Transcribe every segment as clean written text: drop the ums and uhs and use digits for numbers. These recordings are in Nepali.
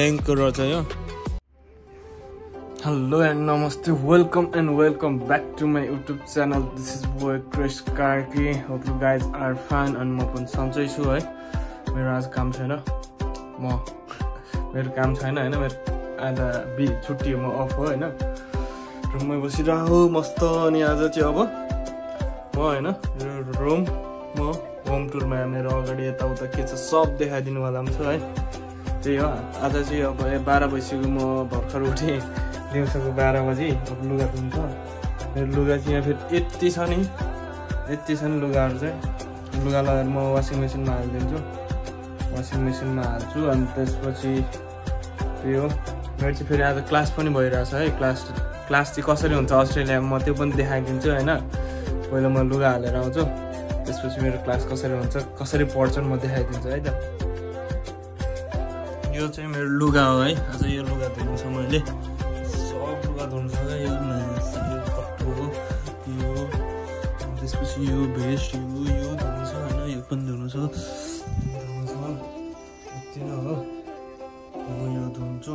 ब्याङ्कको रहेछ यो हेलो एन्ड नमस्ते welcome back to my YouTube channel this is boy Chris Karki hope you guys are fine अनि म पनि सन्चै छु है मेरो आज काम छैन मेरो काम छैन होइन मेरो आज छुट्टी हो म अफ हो होइन रुममै बसिरहेको मस्त अनि आज चाहिँ अब म होइन म होम टुरमा मेरो अगाडि यताउता के छ सब देखाइदिनु वाला छु है त्यही हो आज चाहिँ अब 12 बजीको म भर्खर उठेँ दिउँसोको 12 बजी अब लुगा धुन्छ मेरो लुगा चाहिँ यहाँ फेरि यति छ नि लुगाहरू चाहिँ लुगा लगाएर म वासिङ मेसिनमा हालिदिन्छु अनि त्यसपछि त्यो हो मेरो चाहिँ फेरि आज क्लास पनि भइरहेछ है क्लास चाहिँ कसरी हुन्छ अस्ट्रेलियामा म त्यो पनि देखाइदिन्छु होइन पहिला म लुगा हालेर आउँछु त्यसपछि मेरो क्लास कसरी हुन्छ कसरी पढ्छन् म देखाइदिन्छु है त यो चाहिँ मेरो लुगा हो है आज यो लुगा धुनु छ मैले सब लुगा धुनु छ यो कट्टो हो यो त्यसपछि यो भेस्ट यो धुनु छ होइन यो पनि धुनु छ यति नै हो म यो धुन्छु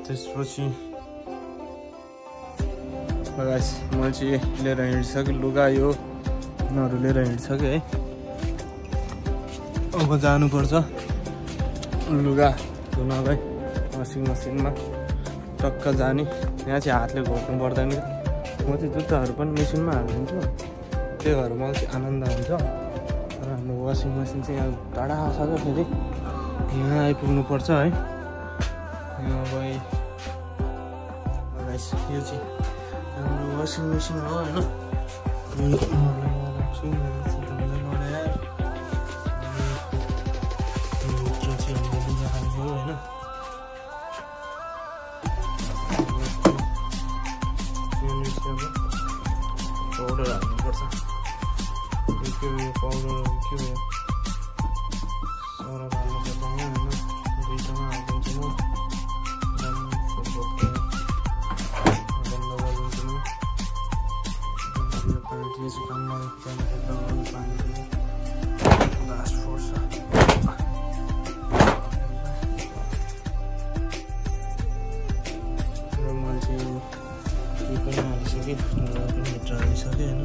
त्यसपछि गाइस मैले चाहिँ लिएर हिँडिसकेँ लुगा यो उनीहरू लिएर हिँडिसकेँ है अब जानुपर्छ लुगा धुनलाई वासिङ मसिनमा टक्क जाने यहाँ चाहिँ हातले घोक्नु पर्दैन म चाहिँ जुत्ताहरू पनि मेसिनमा हालिदिन्छु त्यही भएर मलाई चाहिँ आनन्द हुन्छ र हाम्रो वासिङ मेसिन चाहिँ यहाँ टाढा छ क्या फेरि यहाँ आइपुग्नुपर्छ है अब यो चाहिँ हाम्रो वासिङ मेसिन हो होइन पाउडर हाल्नुपर्छ पाउडर के हो सरफ हाल्नुपर्छ होइन दुईटामा हालिदिन्छु लास्ट फोर्स र मैले चाहिँ यो पनि हालिसकेँ ढुङ्गा पनि भित्र हालिसकेँ होइन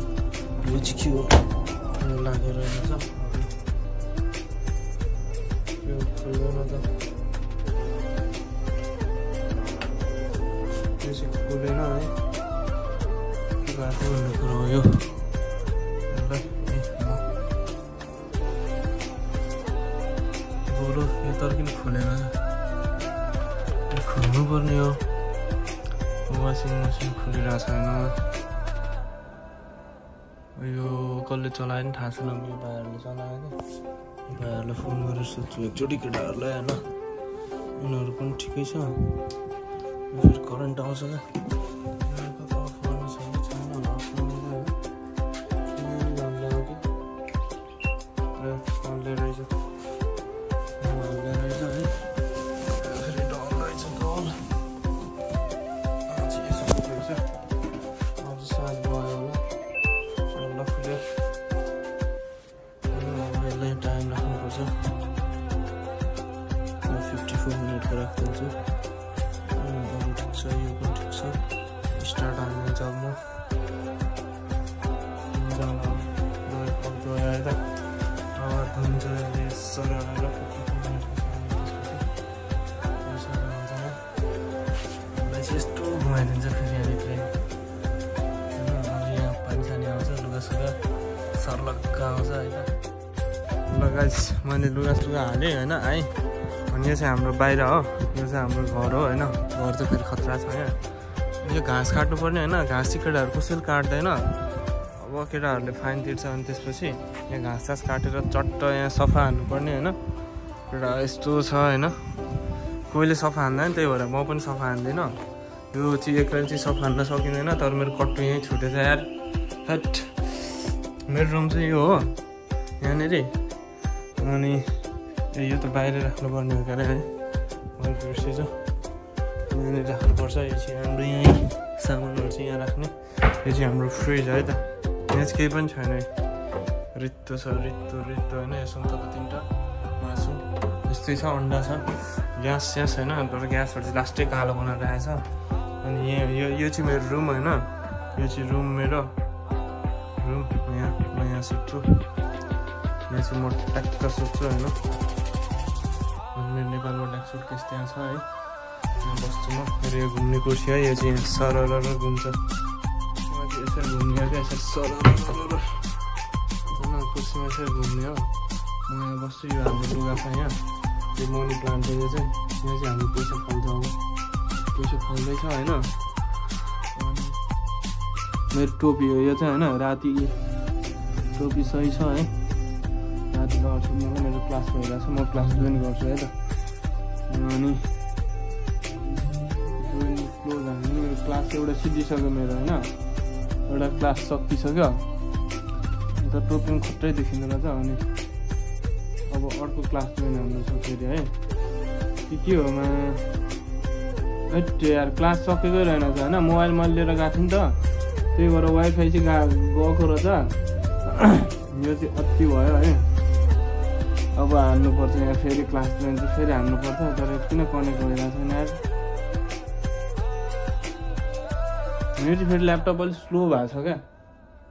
यो चाहिँ के हो लागेर रहेछ यो खुल्दैन त यो चाहिँ खुलेन है के भएको भन्ने कुरो हो यो बोलो यो तर किन खुलेन खुल्नु पर्ने हो वासिङ मेसिन खुलिरहेको छैन यो कसले चलायो नि थाहा छैन यो भाइहरूले चलायो क्या भाइहरूलाई फोन गरेर सोध्छु एकचोटि केटाहरूलाई होइन उनीहरू पनि ठिकै छ फेरि करेन्ट आउँछ क्या राखिदिन्छु अरू ठिक छ यो पनि ठिक छ स्टार्ट हाल्नुहुन्छ अब म आएर धुन्छ सराएर यस्तो घुमाइदिन्छ फेरि यहाँभित्र यहाँ पानी सानी आउँछ लुगासुगा सर्लक्क आउँछ होइन ल गाइस मैले लुगा हालेँ होइन आएँ अनि यो चाहिँ हाम्रो बाहिर हो यो चाहिँ हाम्रो घर हो होइन घर चाहिँ फेरि खतरा छ यहाँ यो घाँस काट्नुपर्ने होइन घाँस चाहिँ केटाहरू कसैले काट्दैन अब केटाहरूले फाइन तिर्छ अनि त्यसपछि यहाँ घाँस काटेर चट्ट यहाँ सफा हान्नुपर्ने होइन केटा यस्तो छ होइन कोहीले सफा हान्दैन त्यही भएर म पनि सफा हान्दिनँ यो चाहिँ एकैले चाहिँ सफा हान्न सकिँदैन तर मेरो कट्टु यहीँ छुटेछ यार हट मेरो रुम चाहिँ यो हो यहाँनिर अनि यो त बाहिर राख्नुपर्ने हो क्या है मैले बिर्सेछु यहाँनिर राख्नुपर्छ यो चाहिँ हाम्रो यहीँ सामानहरू चाहिँ यहाँ राख्ने यो चाहिँ हाम्रो फ्रिज है त यहाँ चाहिँ केही पनि छैन है रित्तो छ रित्तो होइन यसमा त 3टा मासु यस्तै छ अन्डा छ ग्यास स्यास होइन तर ग्यासहरू चाहिँ लास्टै कालो बनाएर आएछ अनि यो चाहिँ मेरो रुम होइन यो चाहिँ रुम मेरो रुम यहाँ म यहाँ सुत्छु यहाँ चाहिँ म ट्याक्क सुत्छु होइन अनि मेरो नेपालमा ट्याक्क सुटकेस त्यहाँ छ है यहाँ बस्छु म मेरो यो घुम्ने कुर्सी है यो चाहिँ सरर घुम्छ यसरी घुम्ने क्या यसरी सरर होइन कुर्सीमा यसरी घुम्ने हो म यहाँ बस्छु यो हाम्रो लुगा छ यहाँ त्यो मनी प्लान्ट चाहिँ यहाँ चाहिँ हाम्रो पैसा फल्छ अब पैसा फल्दैछ होइन अनि मेरो टोपी हो यो चाहिँ होइन राति टोपी सही छ है राति गर्छु मलाई मेरो क्लास भइरहेको छ म क्लास जोइन गर्छु है त अनि जोइन क्लोज हाल्नु मेरो क्लास एउटा सिद्धिसक्यो मेरो होइन एउटा क्लास सकिसक्यो अन्त टोपी पनि खट्टै देखिँदो रहेछ अनि अब अर्को क्लास जोइन हाल्नु छ फेरि है के हो यार क्लास सकेकै रहेन होइन मोबाइल मैले लिएर गएको थिएँ नि त त्यही भएर वाइफाई चाहिँ गएको रहेछ यो चाहिँ अति भयो है अब हाल्नुपर्छ यहाँ फेरि क्लास जोइन चाहिँ फेरि हाल्नुपर्छ तर किन कनेक्ट भइरहेको छैन यार मेरो चाहिँ फेरि ल्यापटप अलिक स्लो भएको छ क्या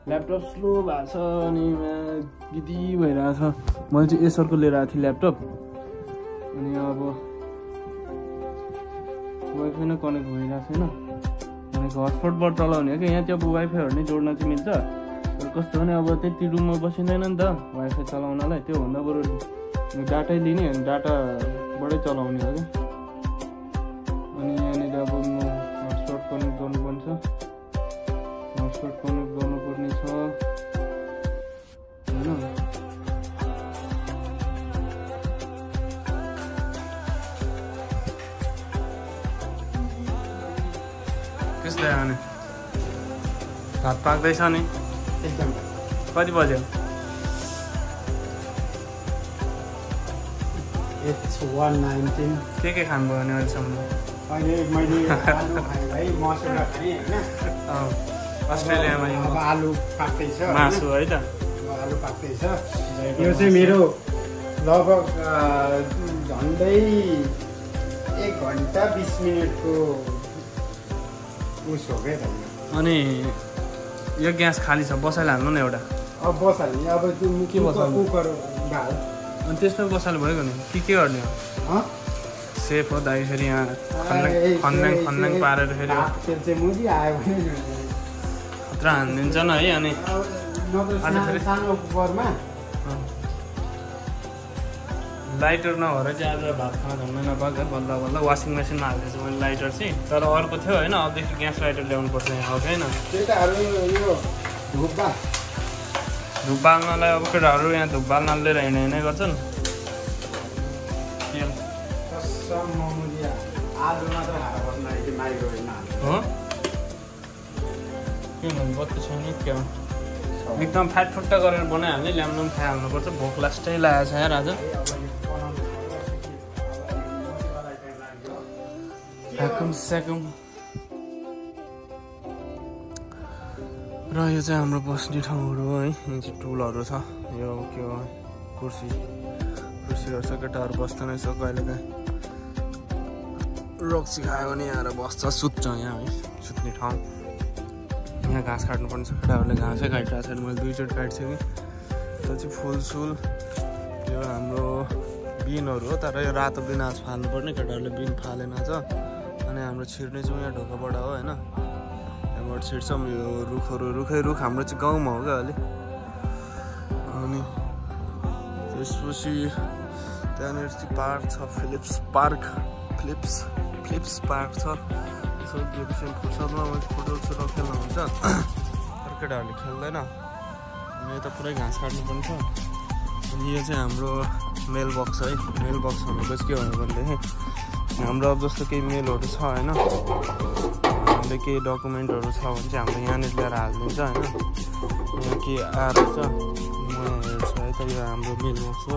ल्यापटप स्लो भएको छ अनि गिदी भइरहेको छ मैले चाहिँ एसरको लिएर आएको थिएँ ल्यापटप अनि अब वाइफाई नै कनेक्ट भइरहेको छैन भनेको हटस्पटबाट चलाउने हो कि यहाँ चाहिँ अब वाइफाईहरू नै जोड्न चाहिँ मिल्छ तर कस्तो भने अब त्यति रुममा बसिँदैन नि त वाइफाई चलाउनलाई त्योभन्दा बरु डाटै लिने अनि डाटाबाटै चलाउने हो क्या अनि यहाँनिर अब म हटस्पट कनेक्ट गर्नुपर्छ हटस्पट कनेक्ट गर्नुपर्ने छ होइन त्यसलाई अनि भात पाक्दैछ नि एकदम कति बज्यो It's 1:19 के खानुभयो भने अहिलेसम्म अहिले मैले आलु खाएँ भाइ मसुरा खाएँ होइन अस्ट्रेलियामा अब आलु पाक्दैछ मासु है त आलु पाक्दैछ यो चाहिँ मेरो लगभग झन्डै 1 घन्टा 20 मिनटको उस हो क्या अनि यो ग्यास खाली छ बसाइले हाल्नु न एउटा अब बसाल्ने अब के बसाल्नु कुकर भाल अनि त्यसमा बसाल्नु भएको नि के गर्ने हो सेफ हो दाइ फेरि यहाँ खन्याङ पारेर फेरि तेल चाहिँ मुजी आयो भने खतरा हानिदिन्छन् है अनि सानो कुकरमा लाइटर नभएर चाहिँ आज भात खाना झन्डै नपाएको बल्ल बल्ल वासिङ मेसिनमा हालिदिएछु मैले लाइटर चाहिँ तर अर्को थियो होइन अबदेखि ग्यास लाइटर ल्याउनु पर्छ यहाँ हो कि होइन यो धुप बाल्नलाई अब केटाहरू यहाँ धुप बाल्न लिएर हिँड्ने गर्छन् हो के भन्नु बत्ती छैन क्या एकदम फ्याटफुट्टा गरेर बनाइहाल्ने ल्याउनु पनि खाइहाल्नुपर्छ भोक लास्टै लागेको छ यार आज स्याकुम र यो चाहिँ हाम्रो बस्ने ठाउँहरू हो है यहाँ चाहिँ टुलहरू छ यो के हो कुर्सीहरू छ केटाहरू बस्दैन रहेछ कहिलेकाहीँ रक्सी खायो भने यहाँ बस्छ सुत्छ यहाँ है सुत्ने ठाउँ यहाँ घाँस काट्नुपर्ने छ केटाहरूले घाँसै काटिरहेको छैन मैले 2 चोटि काट्छु कि त्यो चाहिँ फुलसुल यो हाम्रो बिनहरू हो तर यो रातो बिन आज फाल्नुपर्ने केटाहरूले बिन फालेन छ अनि हाम्रो छिर्ने चाहिँ यहाँ ढोकाबाट हो होइन यहाँबाट छिर्छौँ यो रुख हाम्रो चाहिँ गाउँमा हो क्या अलि अनि त्यसपछि त्यहाँनिर चाहिँ पार्क छ फिलिप्स पार्क छ यसो गेम फुर्सदमा फुटबल खेल्न हुन्छ तर केटाहरूले खेल्दैन अनि यता पुरै घाँस काट्नु पनि छ अनि यो चाहिँ हाम्रो मेल बक्स है मेल बक्स भनेको चाहिँ के भन्यो भनेदेखि हाम्रो अब जस्तो केही मेलहरू छ होइन हामीले केही डकुमेन्टहरू छ भने चाहिँ हाम्रो यहाँनिर ल्याएर हालिदिन्छ होइन यहाँ के आएर छ म हेर्छु है त यो हाम्रो मेल बक्स हो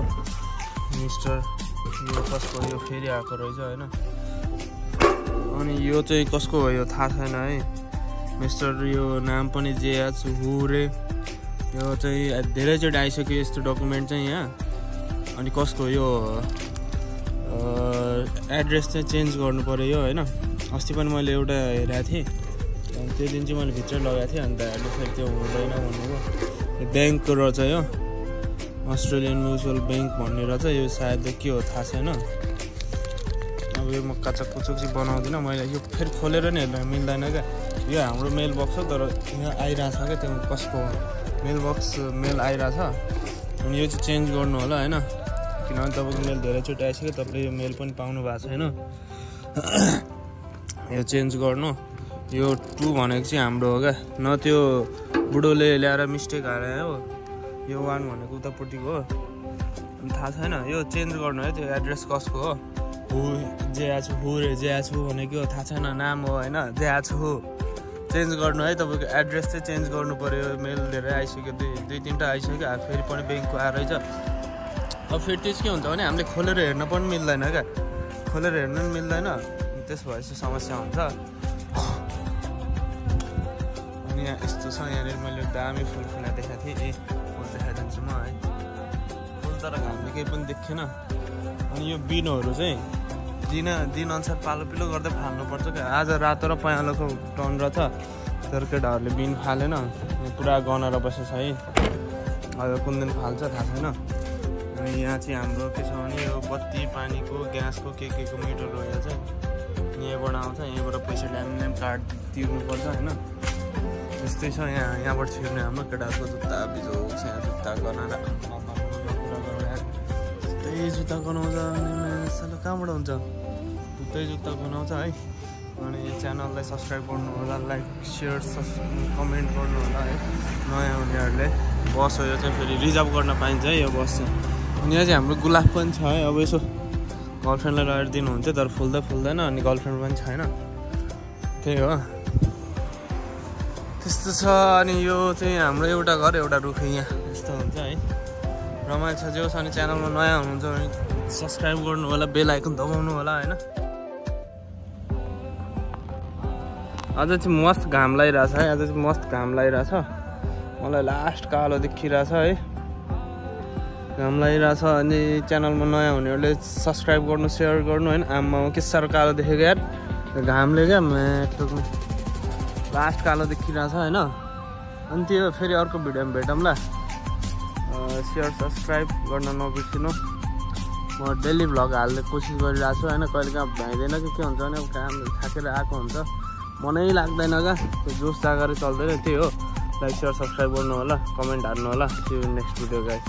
मिस्टर यो कसको यो फेरि आएको रहेछ होइन अनि यो चाहिँ कसको हो यो थाहा छैन है मिस्टर यो नाम पनि जेएच हुरे यो चाहिँ धेरैचोटि आइसक्यो यस्तो डकुमेन्ट चाहिँ यहाँ अनि कसको यो एड्रेस चाहिँ चेन्ज गर्नु पर्यो यो होइन। अस्ति पनि मैले एउटा हेरेको थिएँ, त्यो दिन चाहिँ मैले भित्रै लगाएको थिएँ, अन्त अहिले फेरि त्यो हुँदैन भन्नुभयो। ब्याङ्कको रहेछ यो, अस्ट्रेलियन म्युचुअल ब्याङ्क भन्ने रहेछ। यो सायद के हो थाहा छैन। अब यो म काचक कुचुक चाहिँ बनाउँदिनँ मैले, यो फेरि खोलेर नि हेर्न मिल्दैन क्या। यो हाम्रो मेल बक्स हो, तर यहाँ आइरहेछ क्या, त्यो कसको मेल आइरहेछ। अनि यो चाहिँ चेन्ज गर्नु होला होइन, किनभने तपाईँको मेल धेरैचोटि आइसक्यो, तपाईँले यो मेल पनि पाउनु भएको छैन। यो चेन्ज गर्नु। यो 2 भनेको चाहिँ हाम्रो हो क्या, न त्यो बुढोले ल्याएर मिस्टेक हाले हो। यो 1 भनेको उतापट्टिको हो, थाहा छैन। यो चेन्ज गर्नु है, त्यो एड्रेस कसको हो, जेआछु भनेको थाहा छैन, नाम हो होइन, जेआछु चेन्ज गर्नु है। तपाईँको एड्रेस चाहिँ चेन्ज गर्नु पऱ्यो। मेल धेरै आइसक्यो, 2-3टा आइसक्यो, फेरि पनि ब्याङ्कको आएर रहेछ। अब फेरि त्यस के हुन्छ भने हामीले खोलेर हेर्न पनि मिल्दैन क्या, खोलेर हेर्न पनि मिल्दैन, त्यस भएपछि समस्या हुन्छ। अनि यहाँ यस्तो छ, यहाँनिर मैले दामी फुल फुला देखाएको थिएँ, फुल देखाइदिन्छु म है। फुल तर घामले केही पनि देखेन। अनि यो बिनहरू चाहिँ दिनअनुसार पालो पिलो गर्दै फाल्नुपर्छ क्या। आज रातो र पहेँलोको टर्न रहेछ, तर केटाहरूले बिन फालेन, पुरा गनाएर बसेछ है। अब कुन दिन फाल्छ थाहा छैन। अनि यहाँ चाहिँ हाम्रो के छ भने यो बत्ती पानीको ग्यासको के को मिटरहरू यो चाहिँ यहाँबाट आउँछ, यहाँबाट पैसा ल्याम कार्ड तिर्नुपर्छ होइन। त्यस्तै छ। यहाँबाट छिर्ने हाम्रो केटाहरूको जुत्ता बिजोग छ, यहाँ जुत्ता गनाएर त्यही जुत्ता गनाउँछ। अनि कहाँबाट हुन्छ, त्यही जुत्ता गनाउँछ है। अनि च्यानललाई सब्सक्राइब गर्नु होला, लाइक सेयर कमेन्ट गर्नु होला है। नयाँ हुनेहरूले बस हो यो चाहिँ फेरि रिजर्भ गर्न पाइन्छ है यो बस चाहिँ। अनि यहाँ चाहिँ हाम्रो गुलाब पनि छ है। अब यसो गर्लफ्रेन्डलाई लगेर दिनुहुन्छ, तर फुल्दैन, अनि गर्लफ्रेन्ड पनि छैन, त्यही हो त्यस्तो छ। अनि यो चाहिँ हाम्रो एउटा घर एउटा रुख यहाँ यस्तो हुन्छ है, रमाइलो छ। जो छ अनि च्यानलमा नयाँ हुनुहुन्छ भने सब्सक्राइब गर्नु होला, बेल आइकन दबाउनु होला होइन। आज चाहिँ मस्त घाम लागिरहेछ है, आज चाहिँ मस्त घाम लागिरहेछ। मलाई लास्ट कालो देखिरहेछ है, घाम लागिरहेछ। अनि च्यानलमा नयाँ हुनेहरूले सब्सक्राइब गर्नु, सेयर गर्नु होइन। आमा के साह्रो कालो देखेको यार, घामले क्या म्याटोको लास्ट कालो देखिरहेछ होइन। अनि त्यो फेरि अर्को भिडियोमा भेटौँला। सेयर सब्सक्राइब गर्न नबिर्सिनु। म डेली भ्लग हाल्ने कोसिस गरिरहेको छु होइन। कहिले काहीँ भ्याइँदैन कि के हुन्छ भने अब काम थाकेर आएको हुन्छ, मनै लाग्दैन क्या, त्यो जोस जागरै चल्दैन। त्यही हो, लाइक सेयर सब्सक्राइब गर्नु होला, कमेन्ट हाल्नु होला। See you next video guys.